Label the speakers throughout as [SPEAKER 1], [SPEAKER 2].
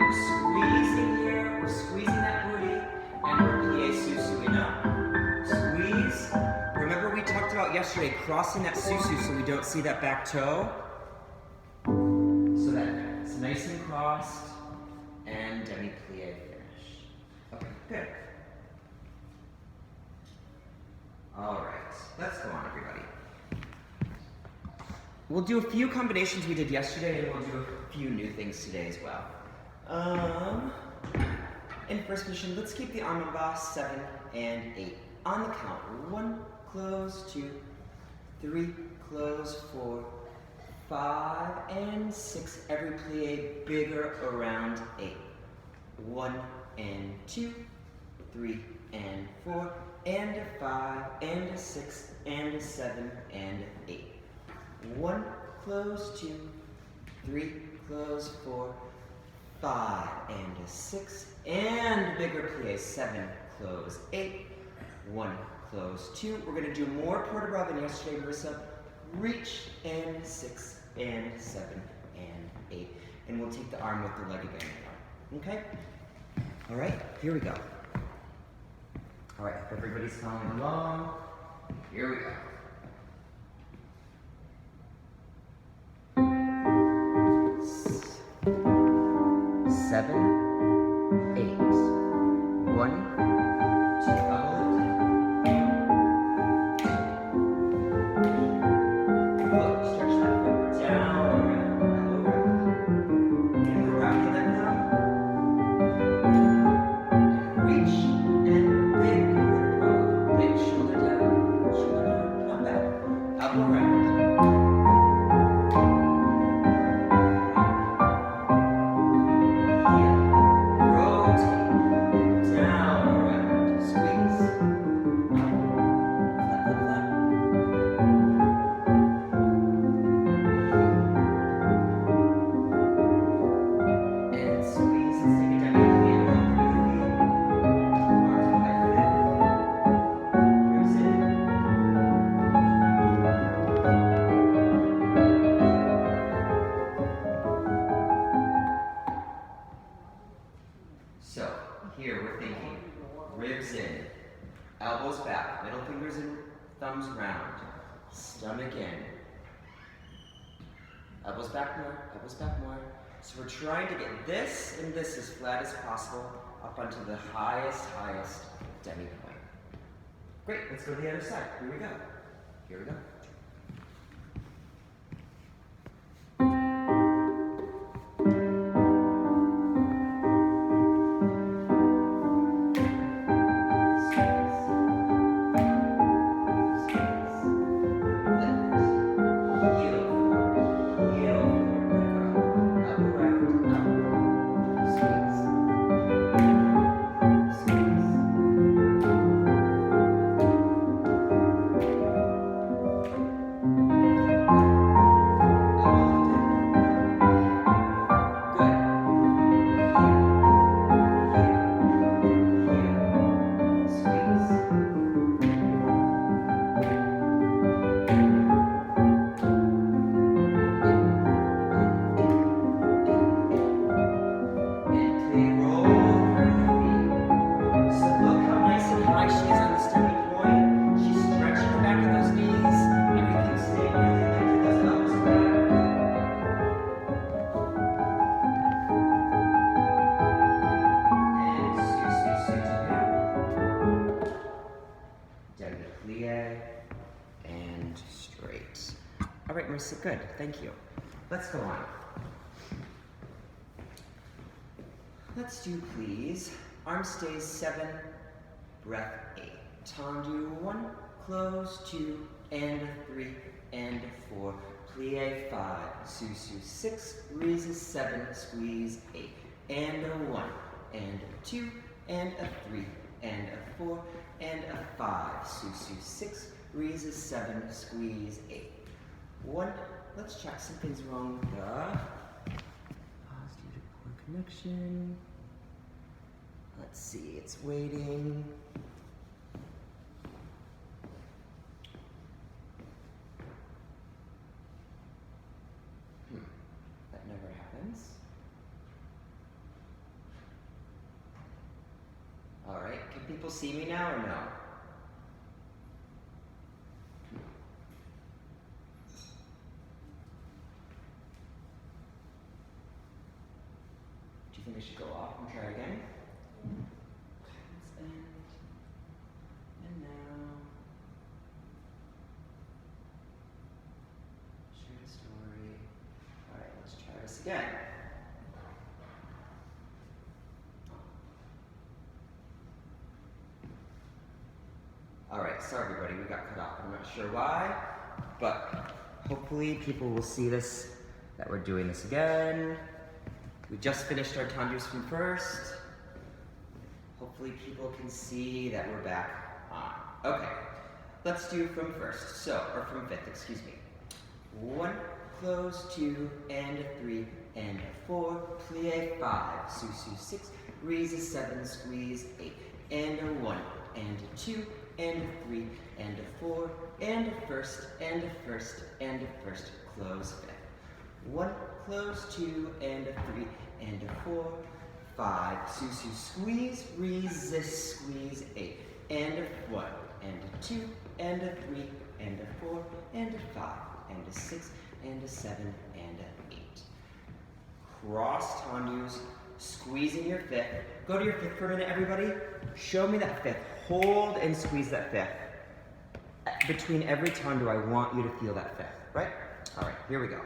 [SPEAKER 1] squeezing here, we're squeezing that booty, and we're plie susu up. Squeeze. Remember we talked about yesterday crossing that susu so we don't see that back toe? So that it's nice and crossed, and demi-plie finish. Okay, good. All right, let's go on, everybody. We'll do a few combinations we did yesterday, and we'll do a few new things today as well. In first position, let's keep the arm en bas, 7 and 8. On the count, 1, close, 2, 3, close, 4, 5, and 6. Every plie bigger around 8. 1 and 2, 3 and 4, and a 5, and a 6, and a 7, and 8. 1, close, 2, 3, close, 4, 5, and a 6, and bigger plie, 7, close, 8, 1, close, 2. We're going to do more port de bras than yesterday, Marissa. Reach, and 6, and 7, and 8. And we'll take the arm with the leg again. Okay? All right, here we go. All right, if everybody's following along, here we go. 7, 8. 1, 2, look, stretch that foot down, around, over. And we're wrapping that down. And reach, and big quarter, big shoulder down, not bad. Elbow around. So, here we're thinking, ribs in, elbows back, middle fingers and thumbs round, stomach in, elbows back more. So we're trying to get this and this as flat as possible up onto the highest demi point. Great, let's go to the other side. Here we go. And straight. All right, Marissa, good, thank you. Let's go on. Let's do, please, arm stays 7, breath 8. Tendu 1, close 2, and 3, and 4. Plie 5, susu 6, raises 7, squeeze 8. And a 1, and a 2, and a 3, and a 4, and a 5. Susu 6, raises 7, squeeze 8. 1, let's check something's wrong with the pause due to poor connection. Let's see, it's waiting. That never happens. people see me now or no? Do you think I should go off and try again? Let's end. And now. Share the story. Alright, let's try this again. Alright, sorry everybody, we got cut off. I'm not sure why, but hopefully people will see this, that we're doing this again. We just finished our tendus from first. Hopefully people can see that we're back on. Okay, let's do from first, or from fifth, excuse me. 1, close, 2, and 3, and 4, plie 5, sous 6, raise 7, squeeze 8, and 1, and 2, and 3, and 4, and first, and first, and first, close 5. 1, close, 2, and 3, and 4, 5, sous, squeeze, resist, squeeze 8, and 1, and 2, and 3, and 4, and 5, and 6, and 7, and 8. Cross tendus, squeezing your fifth. Go to your fifth for a minute, everybody. Show me that fifth. Hold and squeeze that fifth. Between every tendu, I want you to feel that fifth, right? All right, here we go.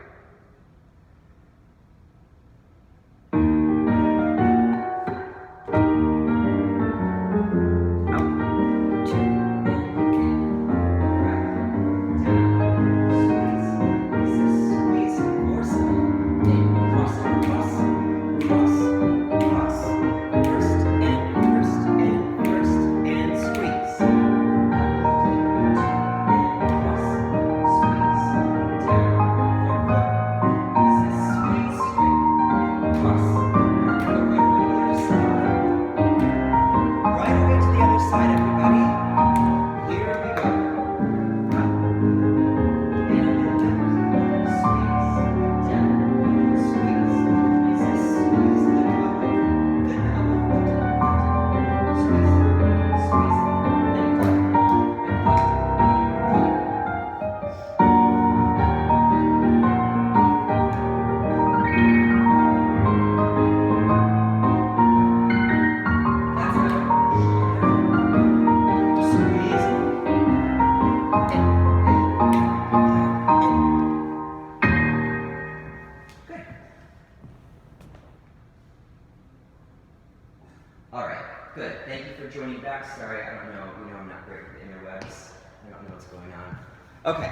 [SPEAKER 1] Good. Thank you for joining back. Sorry, I don't know. You know I'm not great with the interwebs. I don't know what's going on. Okay,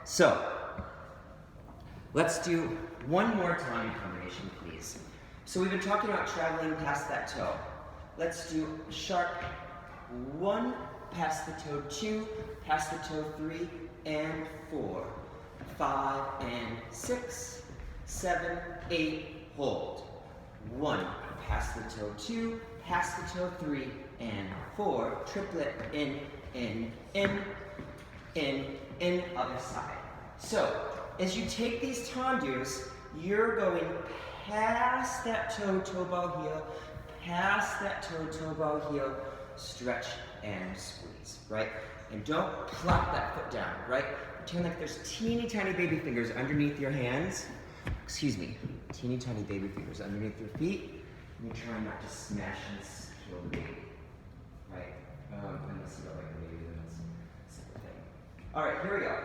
[SPEAKER 1] so let's do one more time combination, please. So we've been talking about traveling past that toe. Let's do sharp 1, past the toe 2, past the toe 3, and 4, 5, and 6, 7, 8, hold. 1, past the toe 2, past the toe 3, and 4, triplet, in, other side. So, as you take these tendus, you're going past that toe ball heel, past that toe ball heel, stretch and squeeze, right? And don't plop that foot down, right? Pretend like there's teeny tiny baby fingers underneath your hands. Excuse me, teeny tiny baby fingers underneath your feet. And you're trying not to smash and kill the baby, right? Unless you don't like the baby, then that's a separate thing. All right, here we go.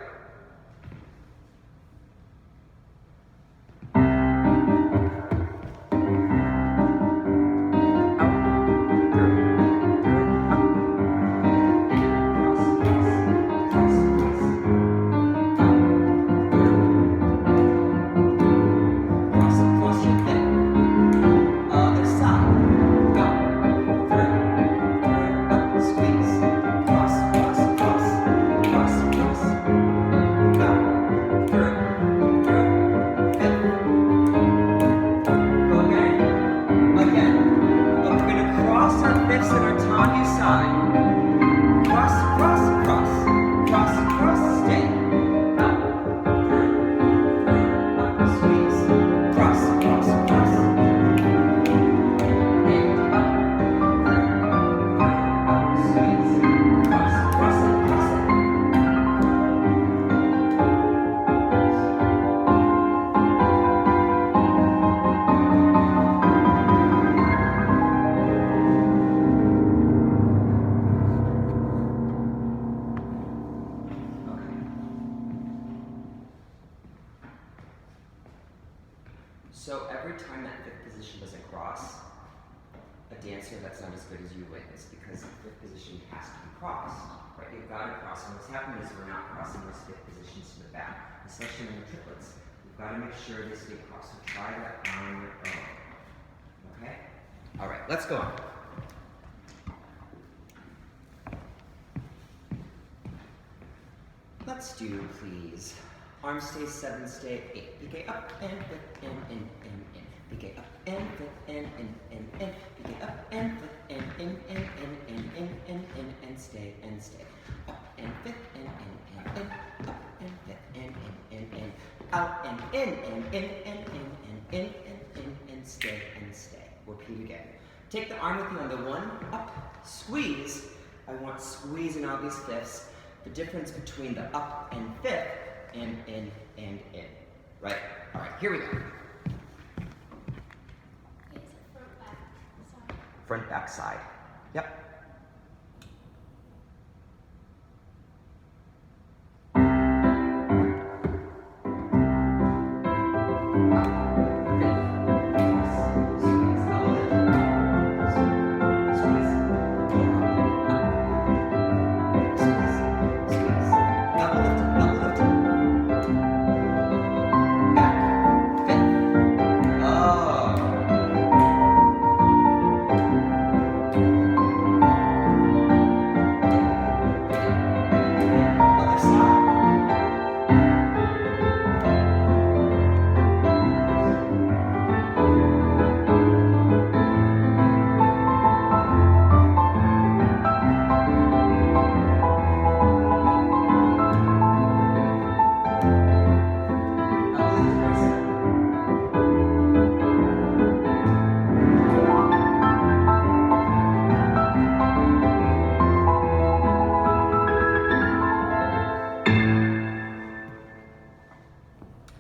[SPEAKER 1] position doesn't cross, a dancer that's not as good as you wins, because the fifth position has to be crossed, right? You've got to cross, and what's happening is we're not crossing those fifth positions to the back, especially in the triplets. We've got to make sure they stay crossed, so try that on your own, okay? All right, let's go on. Let's do, please. Arm stay, 7 stay, 8. Piqué up and fifth and in. Piqué up and fifth and in. Piqué up and fifth and in and stay and stay. Up and fifth and in. Up and fifth and in. Out and in and stay and stay. Repeat again. Take the arm with you on the 1, up, squeeze. I want squeeze in all these fifths. The difference between the up and fifth and in. Right? All right, here we go.
[SPEAKER 2] Is it front, back, side?
[SPEAKER 1] Front, back, side. Yep.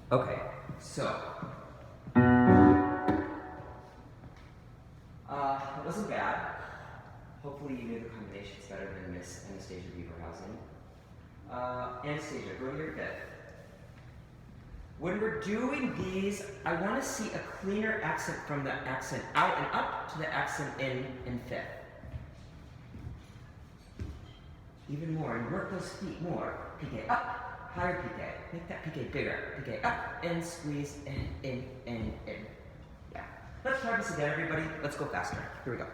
[SPEAKER 1] Okay, so, it wasn't bad. Hopefully you knew the combinations better than Miss Anastasia Beaverhausen. Anastasia, go to your fifth. When we're doing these, I want to see a cleaner accent from the accent out and up to the accent in fifth. Even more, and work those feet more. Piqué up. Higher piqué. Make that piqué bigger. Piqué up and squeeze and in. Yeah. Let's try this again, everybody. Let's go faster. Here we go.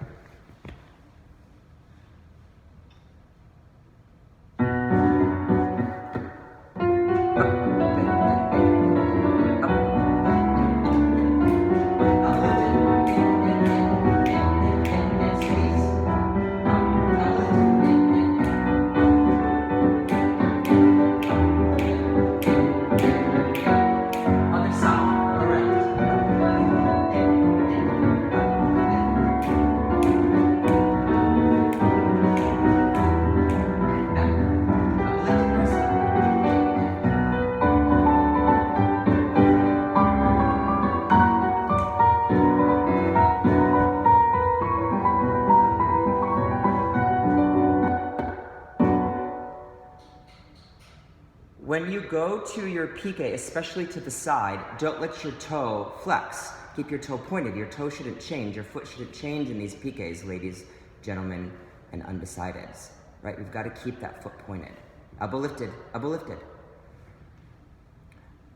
[SPEAKER 1] When you go to your piqué, especially to the side, don't let your toe flex. Keep your toe pointed. Your toe shouldn't change. Your foot shouldn't change in these piqués, ladies, gentlemen, and undecideds. Right? We've got to keep that foot pointed. Elbow lifted, elbow lifted.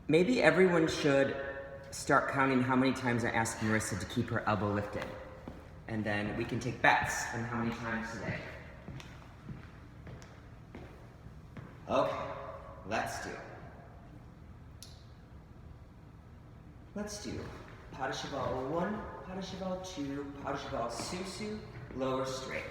[SPEAKER 1] Maybe everyone should start counting how many times I asked Marissa to keep her elbow lifted. And then we can take bets on how many times today. Okay. Let's do pas de cheval 1, pas de cheval 2, pas de cheval sous-sous, lower straight.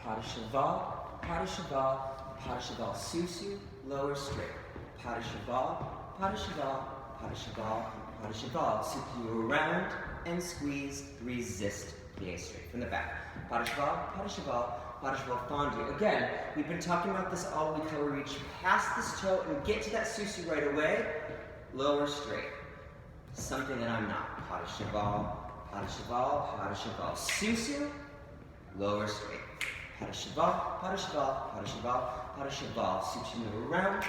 [SPEAKER 1] Pas de cheval, pas de cheval, pas de cheval sous-sous, lower straight. Pas de cheval, pas de cheval, pas de cheval, pas de cheval. Souple around and squeeze, resist, plie straight from the back. Pas de cheval, pas de cheval. Pas de cheval fondu. Again, we've been talking about this all week, how we reach past this toe and get to that sous-sous right away, lower straight. Something that I'm not. Pas de cheval, pas de cheval, pas de cheval. Sous-sous, lower straight. Pas de cheval, pas de cheval, pas de cheval, pas de cheval. Sous-sous move around,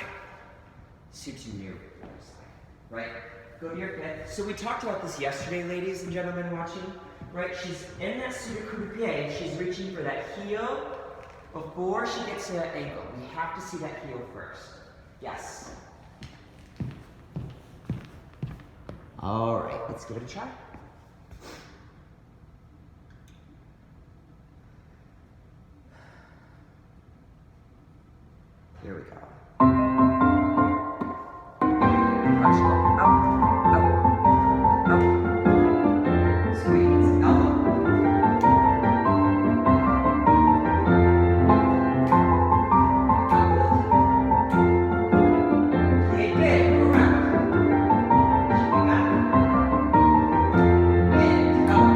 [SPEAKER 1] sous-sous move other side. Right? Go to your fifth. So we talked about this yesterday, ladies and gentlemen watching. right? She's in that pseudo coup de pied. She's reaching for that heel before she gets to that ankle. We have to see that heel first. Yes. All right, let's give it a try. Here we go. Push, go. Out, out, out. Squeeze, elbow. Okay, big, around. Keep it back. And out. And up.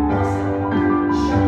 [SPEAKER 1] Cross it. Shut.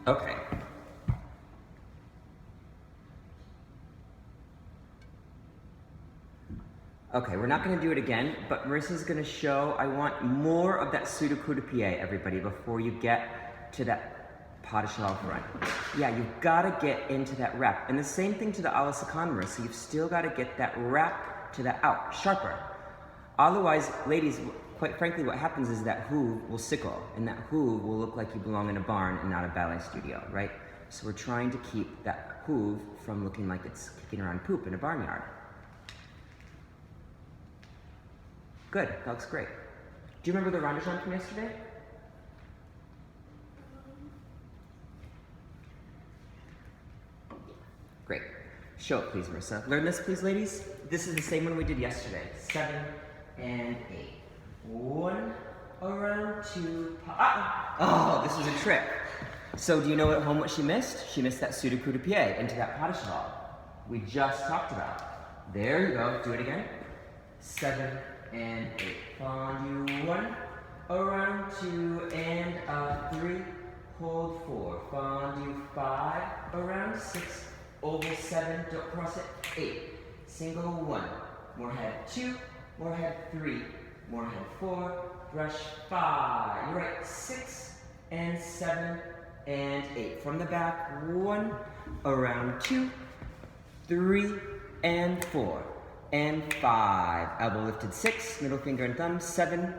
[SPEAKER 1] Okay. Okay, we're not going to do it again, but Marissa's going to show, I want more of that pseudo coup de pied, everybody, before you get to that pas de cheval front. Yeah, you've got to get into that wrap. And the same thing to the a la seconde, Marissa. You've still got to get that wrap to that out, sharper. Otherwise, ladies, quite frankly, what happens is that hoove will sickle, and that hoove will look like you belong in a barn and not a ballet studio, right? So we're trying to keep that hoove from looking like it's kicking around poop in a barnyard. Good, that looks great. Do you remember the rondeggion from yesterday? Great. Show it, please, Marissa. Learn this, please, ladies. This is the same one we did yesterday. 7 and 8. 1, around, 2, oh, this was a trick. So do you know at home what she missed? She missed that pseudo coup de pied into that pas de cheval we just talked about. There you go. Do it again. 7 and 8. Fondue 1, around 2 and up 3. Hold 4. Fondue 5, around 6. Oval 7, don't cross it. 8. Single 1. More head 2. More head 3. More head 4. Brush 5. You're right. 6 and 7 and 8. From the back 1, around 2, 3 and 4 and 5. Elbow lifted 6. Middle finger and thumb 7,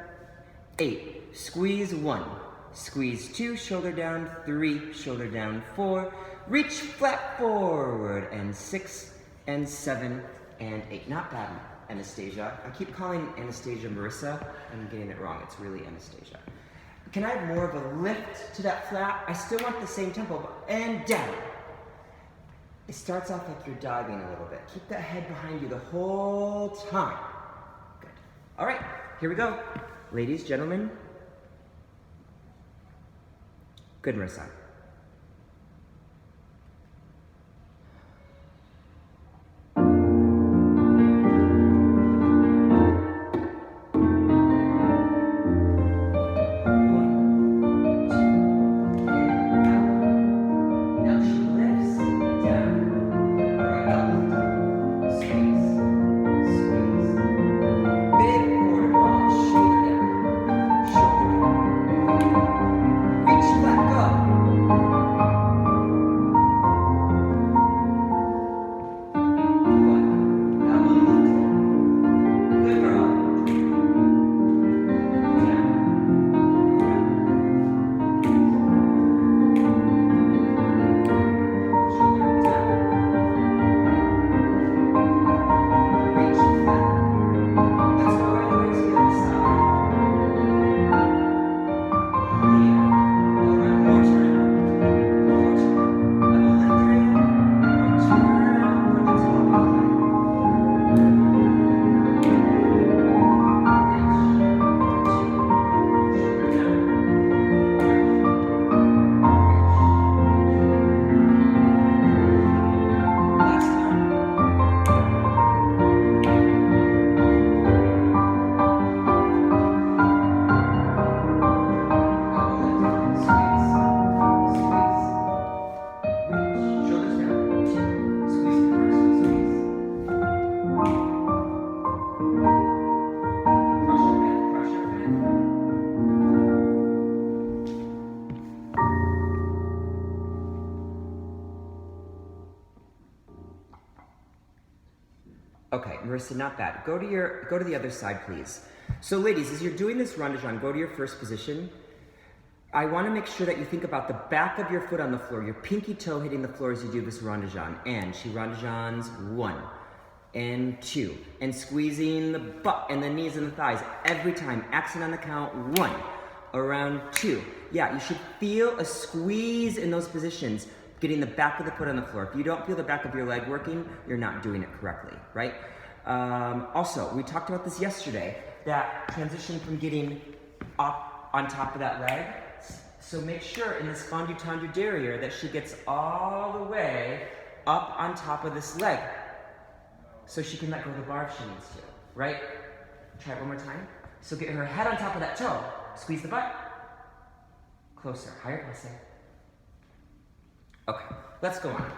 [SPEAKER 1] 8. Squeeze 1. Squeeze 2. Shoulder down 3. Shoulder down 4. Reach flat forward and 6 and 7 and 8. Not bad, Anastasia. I keep calling Anastasia Marissa. I'm getting it wrong. It's really Anastasia. Can I have more of a lift to that flat? I still want the same tempo, and down. It starts off like you're diving a little bit. Keep that head behind you the whole time. Good. All right, here we go. Ladies, gentlemen. Good, Marissa. Reach flat, go. Okay, Marissa, not bad. Go to the other side, please. So ladies, as you're doing this rondeggian, go to your first position. I want to make sure that you think about the back of your foot on the floor, your pinky toe hitting the floor as you do this rondeggian. And she rondeggians 1 and 2. And squeezing the butt and the knees and the thighs every time. Accent on the count, 1. Around 2. Yeah, you should feel a squeeze in those positions, getting the back of the foot on the floor. If you don't feel the back of your leg working, you're not doing it correctly, right? Also, we talked about this yesterday, that transition from getting up on top of that leg. So make sure in this fondue tendu derriere that she gets all the way up on top of this leg, so she can let go of the bar if she needs to, right? Try it one more time. So get her head on top of that toe. Squeeze the butt. Closer, higher pressing. Okay, let's go on.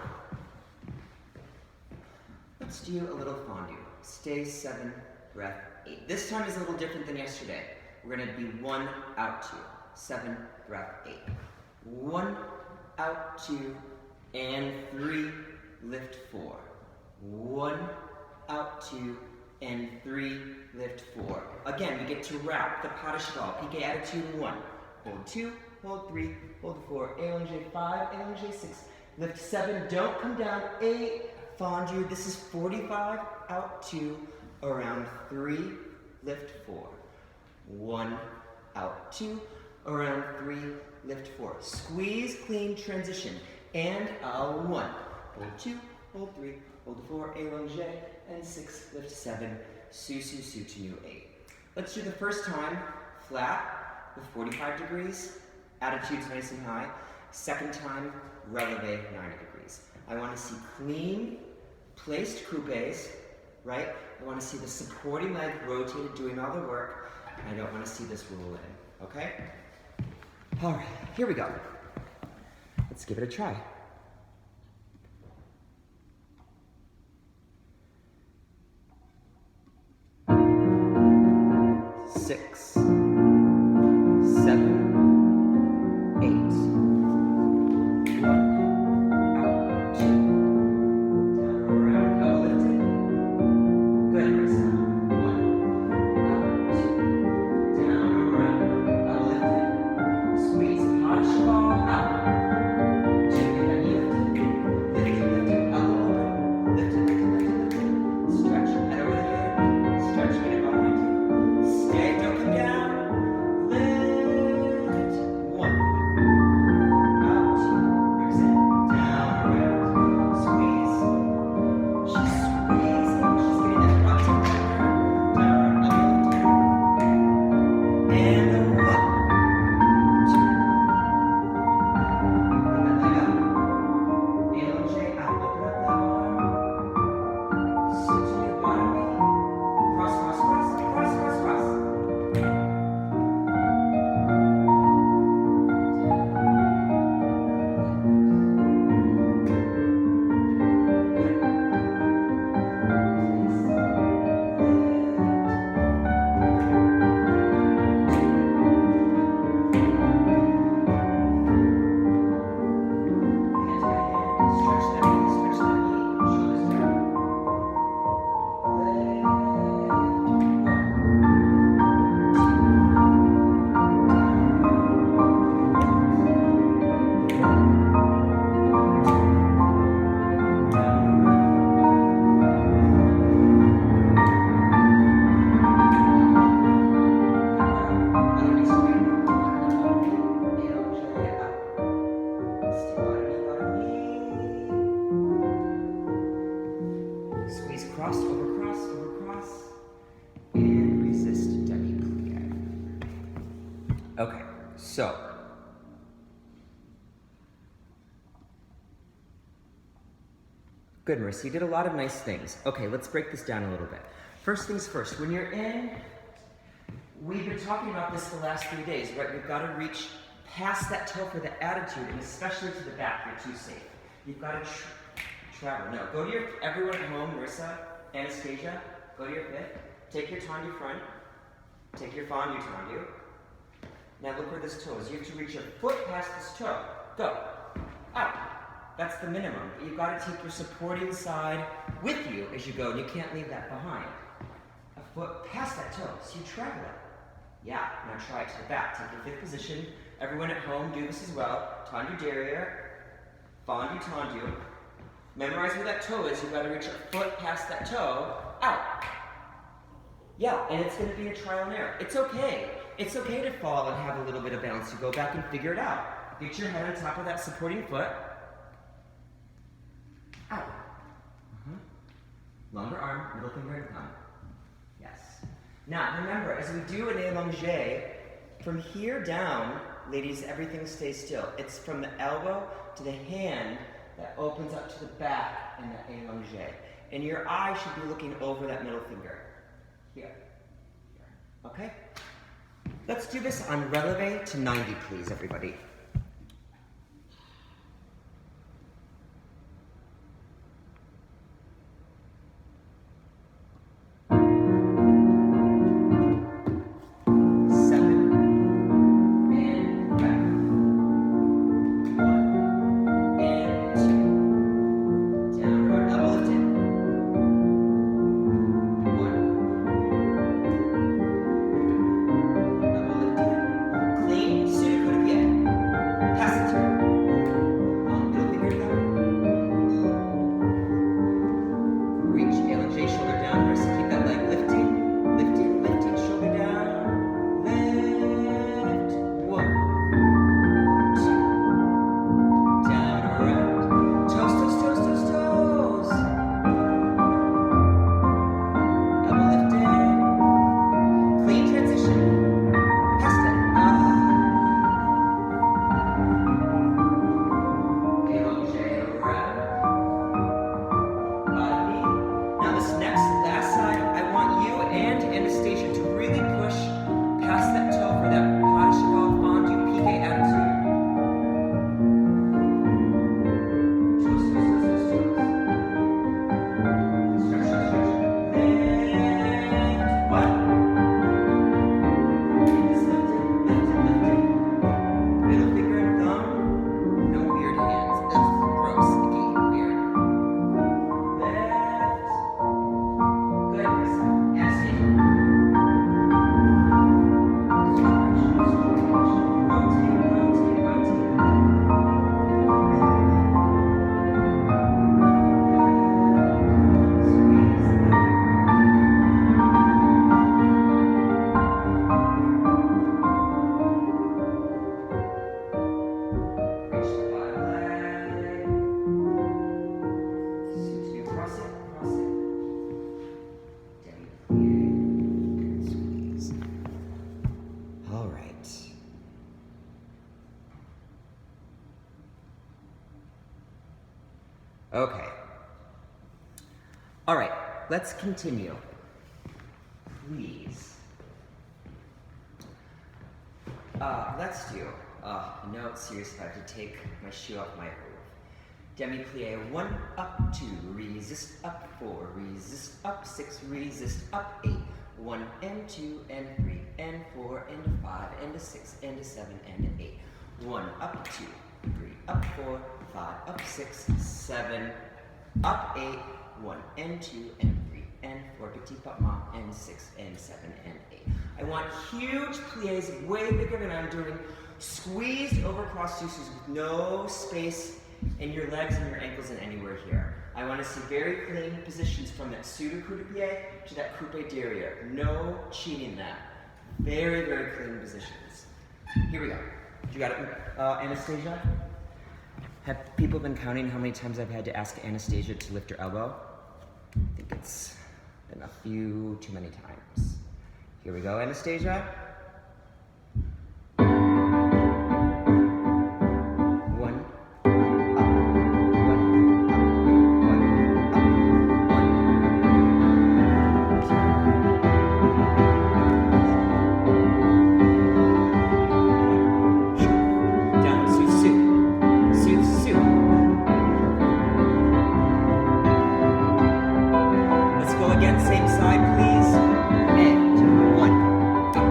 [SPEAKER 1] Let's do a little fondue. Stay 7, breath 8. This time is a little different than yesterday. We're gonna be 1, out 2. 7, breath 8. 1, out 2, and 3, lift 4. 1, out 2, and 3, lift 4. Again, we get to wrap the pas de cheval, piqué attitude 1. Hold 2, hold 3, hold 4, allongé 5, allongé 6, lift 7, don't come down, 8, fondue, this is 45, out 2, around 3, lift 4. 1, out 2, around 3, lift 4. Squeeze, clean, transition, and 1. Hold 2, hold 3, hold 4, allongé, and 6, lift 7, su, su, su to new 8. Let's do the first time, flat, with 45 degrees, attitudes nice and high. Second time, releve 90 degrees. I want to see clean, placed croupes, right? I want to see the supporting leg rotated, doing all the work. I don't want to see this roll in, okay? All right, here we go. Let's give it a try. 6, 7, 8. 1, out, 2. Down, around, up, lifted. Good, Marissa. 1, out, 2. Down, around, up, lifted. Squeeze, pas de cheval, out. Gently, that knee lifted. Lifted, elbow open. Lifted. Stretch, head over the ear. Stretch, get it behind you. Stay, don't come down. Lift. 1. Out. Brings it down, around. Squeeze. She's squeezing. She's getting that butt temperature. Down, up, lifted. And 1, 2. Bring that leg up. Allongé out. Open up that arm. Sit to your bottom knee. Cross, cross, cross, cross, cross, cross. Squeeze cross, over cross, and resist demi-plie. Okay, so. Good, Marissa, you did a lot of nice things. Okay, let's break this down a little bit. First things first, when you're in, we've been talking about this the last 3 days, right? You've got to reach past that toe for the attitude, and especially to the back, you're too safe. You've got to travel. No, go to your, everyone at home, Marissa, Anastasia, go to your fifth. Take your tendu front. Take your fondue tendu. Now look where this toe is. You have to reach your foot past this toe. Go. Out. That's the minimum. But you've got to take your supporting side with you as you go, and you can't leave that behind. A foot past that toe, so you travel it. Yeah, now try it to the back. Take your fifth position. Everyone at home, do this as well. Tendu derriere, fendu tendu. Memorize where that toe is. You've got to reach a foot past that toe, out. Yeah, and it's going to be a trial and error. It's okay. It's okay to fall and have a little bit of balance. You go back and figure it out. Get your head on top of that supporting foot. Out. Longer arm, middle finger and thumb. Yes. Now, remember, as we do an allongé, from here down, ladies, everything stays still. It's from the elbow to the hand that opens up to the back in that allongé. And your eye should be looking over that middle finger. Here. Okay? Let's do this on releve to 90, please, everybody. Okay. All right, let's continue. Please. Let's do, no, seriously, I have to take my shoe off my roof. Demi-plie, 1, up, 2, resist, up, 4, resist, up, 6, resist, up, 8, 1, and 2, and 3, and 4, and 5, and 6, and 7, and 8. 1, up, 2, 3, up, 4, 5, up, 6, 7, up, 8, 1, and 2, and 3, and 4, petit pas main, and 6, and 7, and 8. I want huge plies, way bigger than I'm doing, squeezed over cross deuces with no space in your legs and your ankles and anywhere here. I want to see very clean positions from that pseudo coup de pied to that coupe derriere. No cheating that. Very, very clean positions. Here we go. You got it, Anastasia? Have people been counting how many times I've had to ask Anastasia to lift her elbow? I think it's been a few too many times. Here we go, Anastasia. 1, up, 1, up, 1, up, 1. Down, Su. Let's go again, same side, please. And 1, up,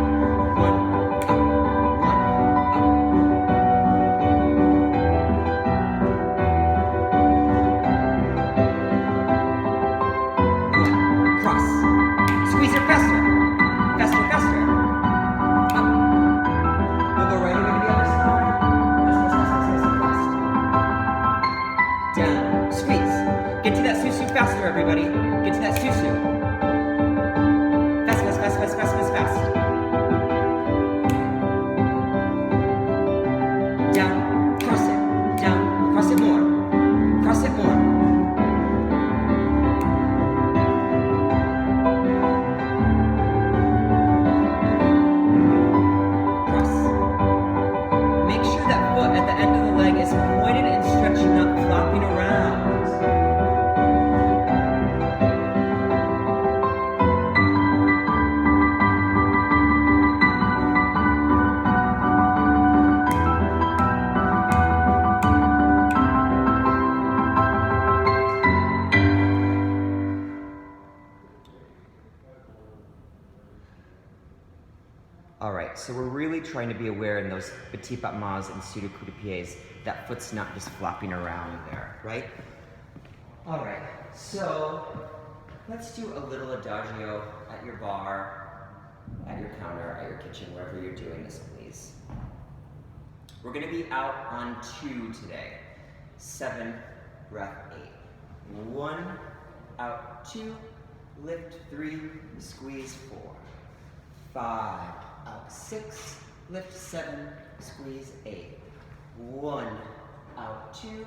[SPEAKER 1] faster, everybody. Get to that susu. Fast, fast, fast, fast, fast, fast, fast. Down, cross it, down, cross it more. Cross it more. Cross. Make sure that foot at the end of the leg is pointed and stretching, not flopping around. All right, so we're really trying to be aware in those petit pas mas and pseudo coup de pieds that foot's not just flopping around there, right? All right, so let's do a little adagio at your bar, at your counter, at your kitchen, wherever you're doing this, please. We're gonna be out on 2 today. 7, breath 8. 1, out 2, lift 3, squeeze 4. 5, out 6, lift 7, squeeze 8. 1, out 2,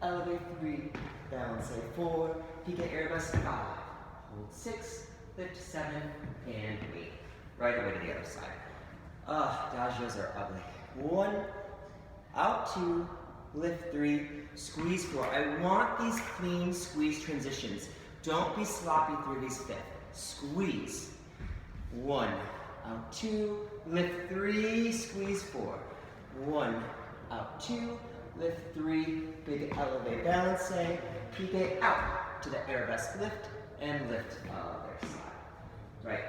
[SPEAKER 1] elevate 3, balance 4, pique arabesque 5, hold 6, lift 7, and 8. Right away to the other side. Adagios are ugly. 1, out 2, lift 3, squeeze 4. I want these clean squeeze transitions. Don't be sloppy through these 5th. Squeeze. 1, out 2, lift 3, squeeze 4. 1, out 2, lift 3, big elevate balance, pique out to the arabesque lift, and lift other side. Right.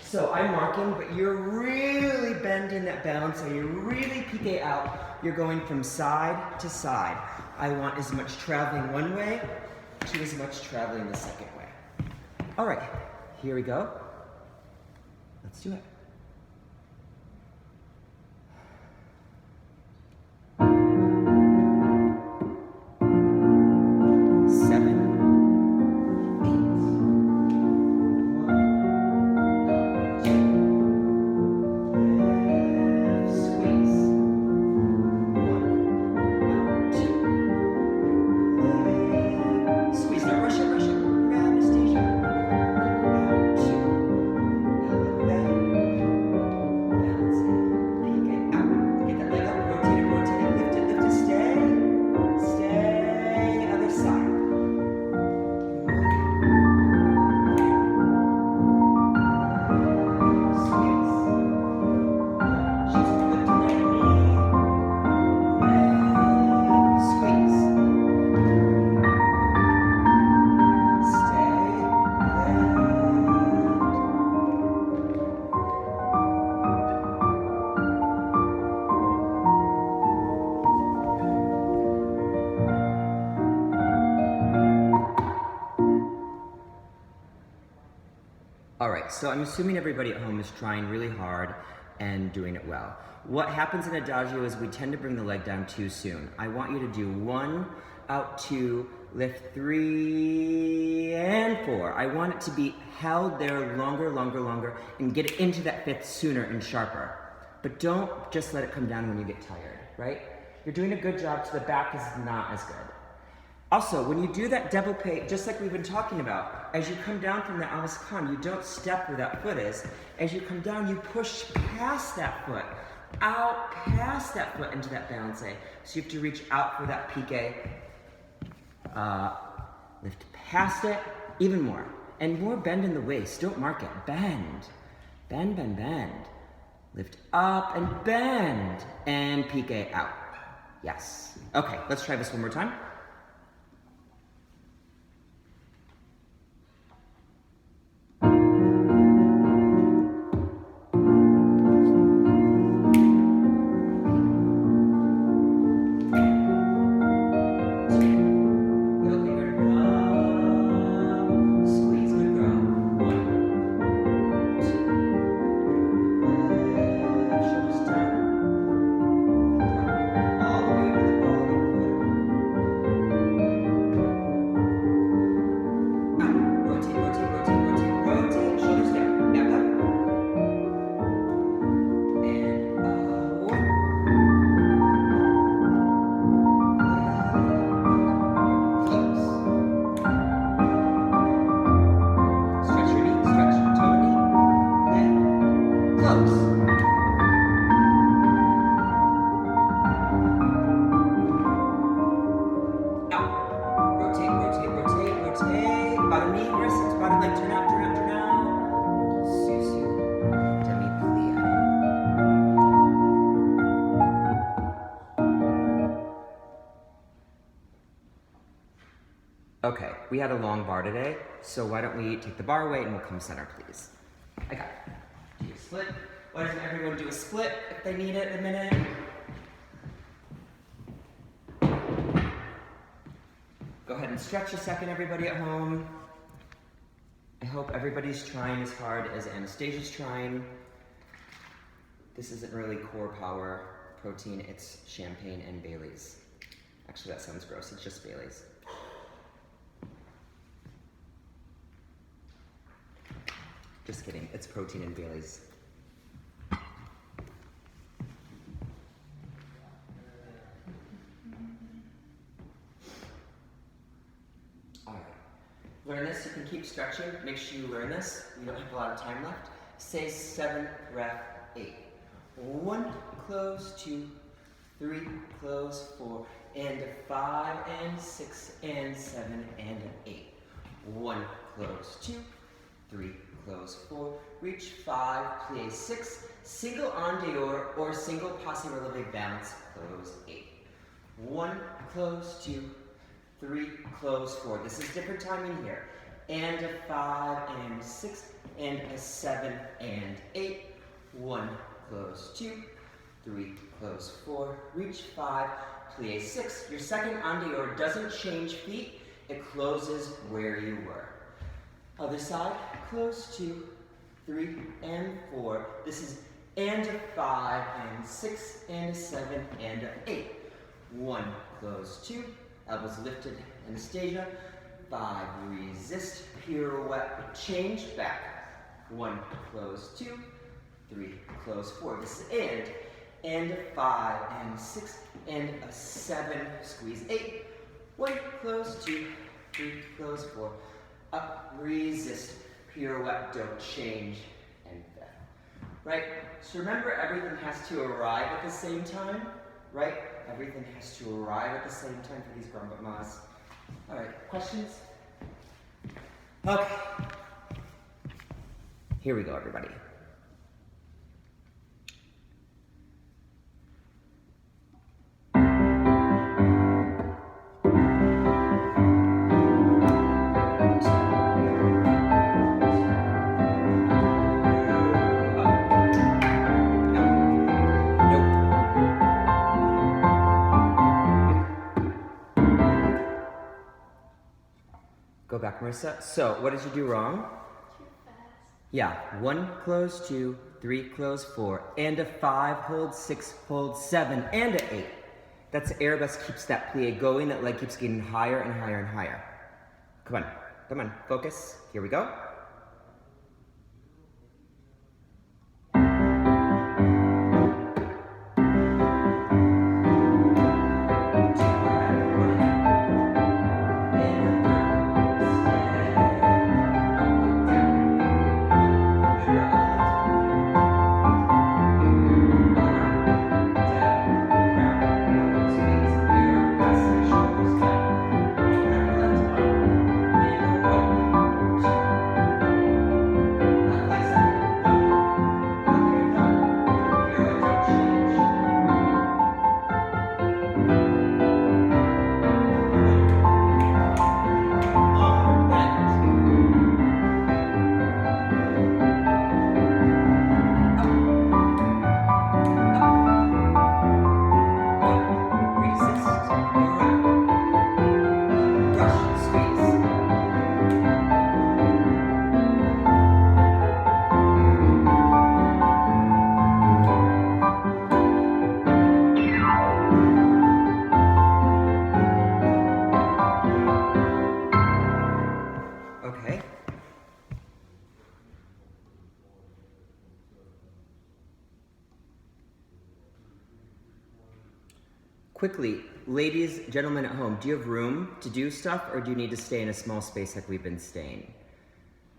[SPEAKER 1] So I'm marking, but you're really bending that balance, so you really pique out. You're going from side to side. I want as much traveling one way to as much traveling the second way. All right, here we go. Let's do it. All right, so I'm assuming everybody at home is trying really hard and doing it well. What happens in adagio is we tend to bring the leg down too soon. I want you to do 1, out 2, lift 3, and 4. I want it to be held there longer, and get it into that 5th sooner and sharper. But don't just let it come down when you get tired, right? You're doing a good job, so the back is not as good. Also, when you do that développé, just like we've been talking about, as you come down from the Avascan, you don't step where that foot is. As you come down, you push past that foot, out past that foot into that balance. So you have to reach out for that pique, lift past it, even more. And more bend in the waist, don't mark it, bend. Bend, bend, bend. Lift up and bend, and pique out. Yes. Okay, let's try this one more time. Bottom leg, turn out, turn out, turn out. Susu, demi-plie. Okay, we had a long bar today, so why don't we take the bar away and we'll come center, please. I got it. Do a split. Why doesn't everyone do a split if they need it in a minute? Go ahead and stretch a second, everybody at home. I hope everybody's trying as hard as Anastasia's trying. This isn't really core power protein, it's champagne and Bailey's. Actually, that sounds gross, it's just Bailey's. Just kidding, it's protein and Bailey's. Alright, learn this, you can keep stretching, make sure you learn this. We don't have a lot of time left. Say 7, rep 8. 1, close, 2, 3, close, 4, and 5, and 6, and 7, and 8. 1, close, 2, 3, close, 4, reach 5, plie 6, single en dehors or single passe releve bounce, close 8. 1, close, 2, 3, close, 4. This is different timing here. And a 5, and 6, and a 7, and 8. 1, close, 2, 3, close, 4, reach 5, plie 6. Your second en dehors doesn't change feet, it closes where you were. Other side, close, 2, 3, and 4. This is and a 5, and 6, and a 7, and a 8. 1, close, 2, elbows lifted, Anastasia. 5, resist, pirouette, change, back. 1, close, 2, 3, close, 4. This is and a 5, and 6, and a 7, squeeze 8. 1, close, 2, 3, close, 4. Up, resist, pirouette, don't change, and back. Right? So remember, everything has to arrive at the same time, right? Everything has to arrive at the same time for these grommet-mas. All right, questions? Okay. Here we go, everybody. Go back, Marissa. So, what did you do wrong?
[SPEAKER 2] Too fast.
[SPEAKER 1] Yeah, 1, close, 2, 3, close, 4, and a 5, hold, 6, hold, 7, and a 8. That's arabesque, keeps that plie going, that leg keeps getting higher and higher and higher. Come on, focus. Here we go. Okay. Quickly, ladies, gentlemen at home, do you have room to do stuff, or do you need to stay in a small space like we've been staying?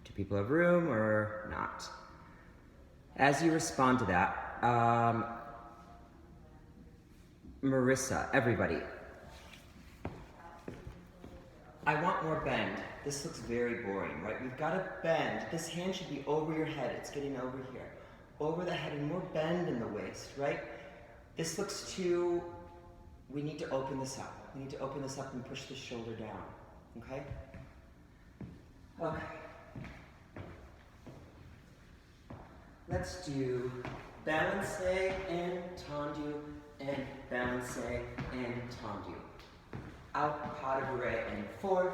[SPEAKER 1] Do people have room or not? As you respond to that, Marissa, everybody, I want more bend. This looks very boring, right? We've got to bend. This hand should be over your head. It's getting over here. Over the head and more bend in the waist, right? This looks too, we need to open this up. We need to open this up and push the shoulder down, okay? Okay. Let's do balance and tendu and balance and tendu. Out, pas de bourrée and forth,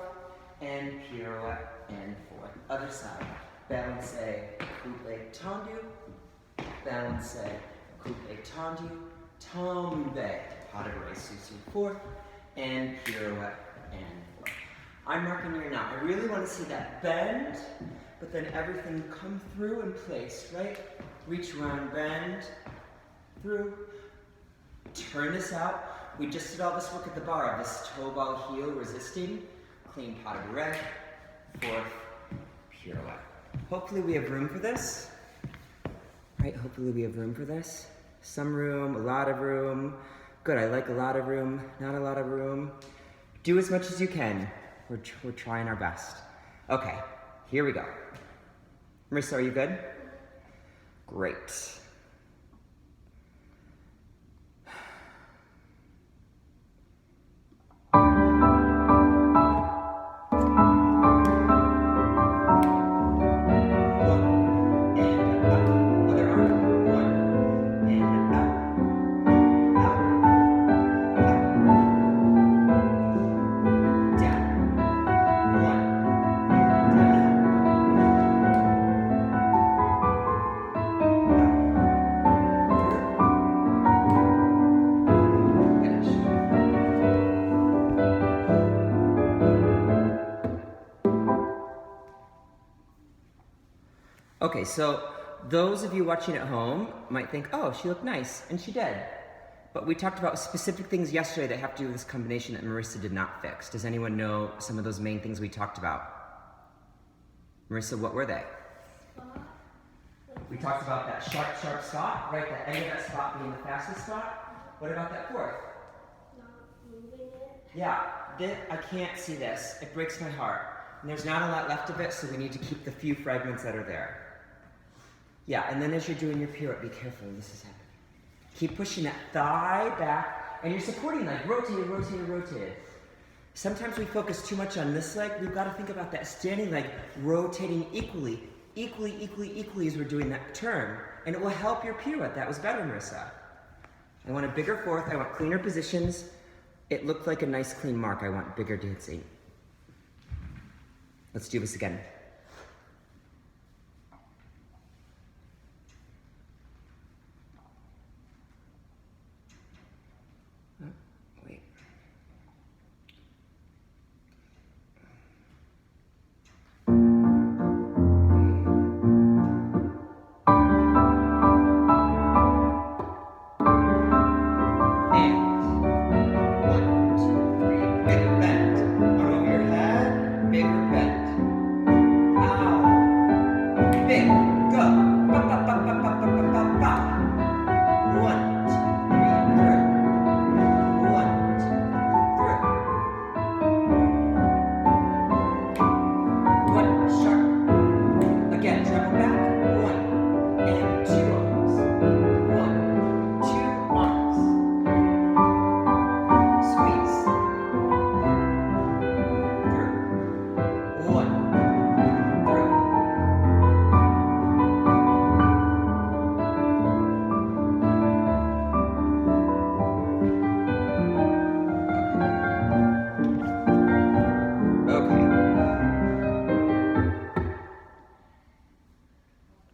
[SPEAKER 1] and pirouette and forth. Other side. Balance, coupe, tendu. Balance, coupe, tendu. Tombe, pas de bourrée, sous, forth, and pirouette and forth. I'm marking here now. I really want to see that bend, but then everything come through in place, right? Reach around, bend, through. Turn this out. We just did all this work at the bar, this toe ball heel resisting, clean pas de bourrée, forth, pirouette. Hopefully we have room for this, right? Hopefully we have room for this. Some room, a lot of room. Good, I like a lot of room, not a lot of room. Do as much as you can. We're trying our best. Okay, here we go. Marissa, are you good? Great. Okay, so those of you watching at home might think, oh, she looked nice, and she did. But we talked about specific things yesterday that have to do with this combination that Marissa did not fix. Does anyone know some of those main things we talked about? Marissa, what were they? We talked about that sharp, sharp spot, right? The end of that spot being the fastest spot. What about that fourth?
[SPEAKER 2] Not moving it.
[SPEAKER 1] Yeah, I can't see this. It breaks my heart. And there's not a lot left of it, so we need to keep the few fragments that are there. Yeah, and then as you're doing your pirouette, be careful, this is happening. Keep pushing that thigh back, and you're supporting like rotated, rotated, rotated. Sometimes we focus too much on this leg. We've got to think about that standing leg rotating equally as we're doing that turn. And it will help your pirouette. That was better, Marissa. I want a bigger fourth. I want cleaner positions. It looked like a nice clean mark. I want bigger dancing. Let's do this again. Wait.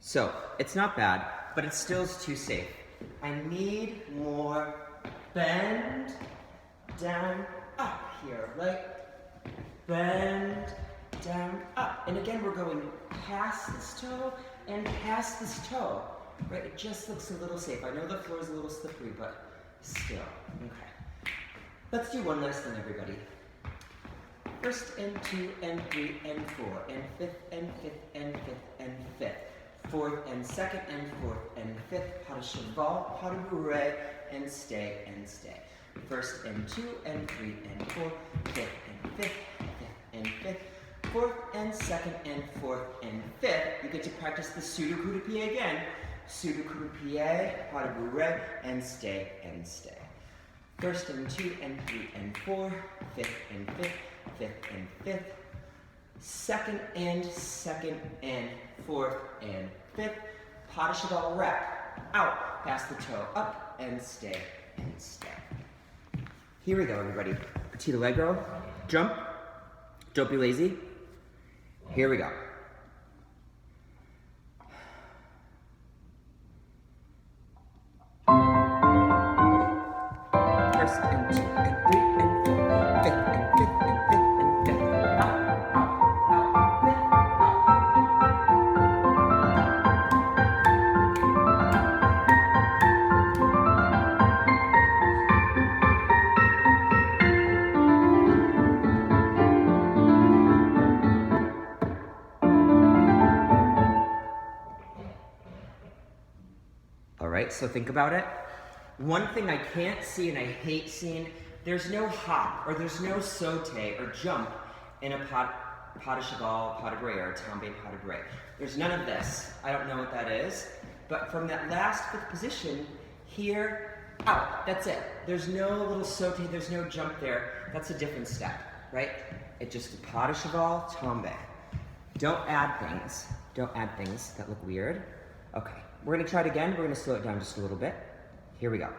[SPEAKER 1] So, it's not bad, but it still is too safe. I need more bend, down, up here, right? Bend, down, up. And again, we're going past this toe and past this toe, right? It just looks a little safe. I know the floor is a little slippery, but still, okay. Let's do one last thing, everybody. First and two and three and four and fifth and fifth and fifth and fifth. Fourth and second and fourth and fifth. Pas de cheval, pas de bourrée, and stay and stay. First and two and three and four, fifth and fifth, fifth and fifth, fourth and second and fourth and fifth. You get to practice the pseudo coup de pied again. Pseudo coup de pied, pas de bourrée, and stay and stay. First and two and three and four, fifth and fifth, fifth and fifth, second and fourth and fifth, pas de cheval rep, out, pass the toe, up and stay and stay. Here we go, everybody. Petit allegro, jump, don't be lazy. Here we go. First and two and three and four, fifth and fifth and fifth and fifth. Out, out, fifth, All right, so think about it. One thing I can't see and I hate seeing, there's no hop or there's no saute or jump in a pas de cheval, pas de bourrée, or a tombe pas de bourrée. There's none of this. I don't know what that is. But from that last fifth position, here, out, that's it. There's no little saute, there's no jump there. That's a different step, right? It's just a pas de cheval, tombe. Don't add things. Don't add things that look weird. Okay, we're gonna try it again. We're gonna slow it down just a little bit. Here we go.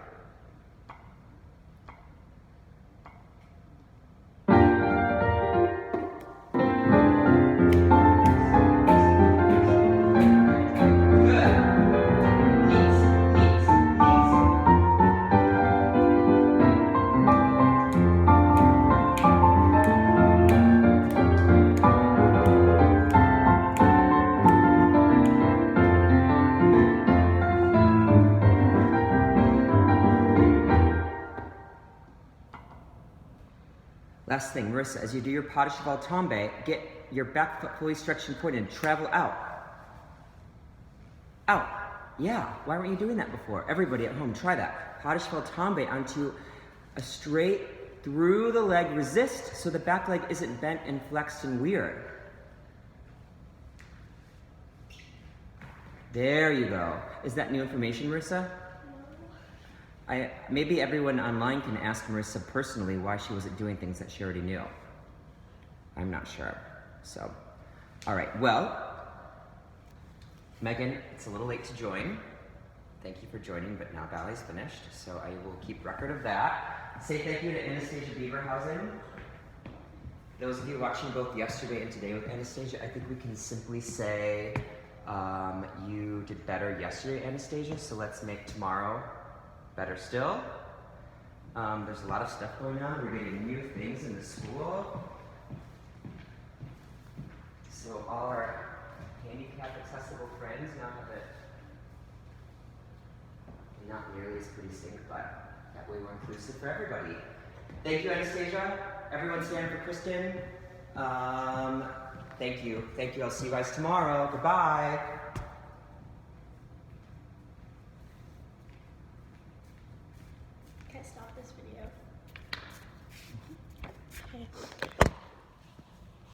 [SPEAKER 1] Last thing, Marissa, as you do your pas de cheval tombe, get your back foot fully stretched and pointed and travel out. Out. Yeah, why weren't you doing that before? Everybody at home, try that. Pas de cheval tombe onto a straight through the leg, resist so the back leg isn't bent and flexed and weird. There you go. Is that new information, Marissa? Maybe everyone online can ask Marissa personally why she wasn't doing things that she already knew. I'm not sure. So, all right. Well, Megan, it's a little late to join. Thank you for joining, but now ballet's finished, so I will keep record of that. Say thank you to Anastasia Beaverhausen. Those of you watching both yesterday and today with Anastasia, I think we can simply say you did better yesterday, Anastasia, so let's make tomorrow better still. There's a lot of stuff going on. We're getting new things in the school. So all our handicap accessible friends now have it not nearly as pretty sync, but that way we're inclusive for everybody. Thank you, Anastasia. Everyone stand for Kristen. Thank you. Thank you. I'll see you guys tomorrow. Goodbye.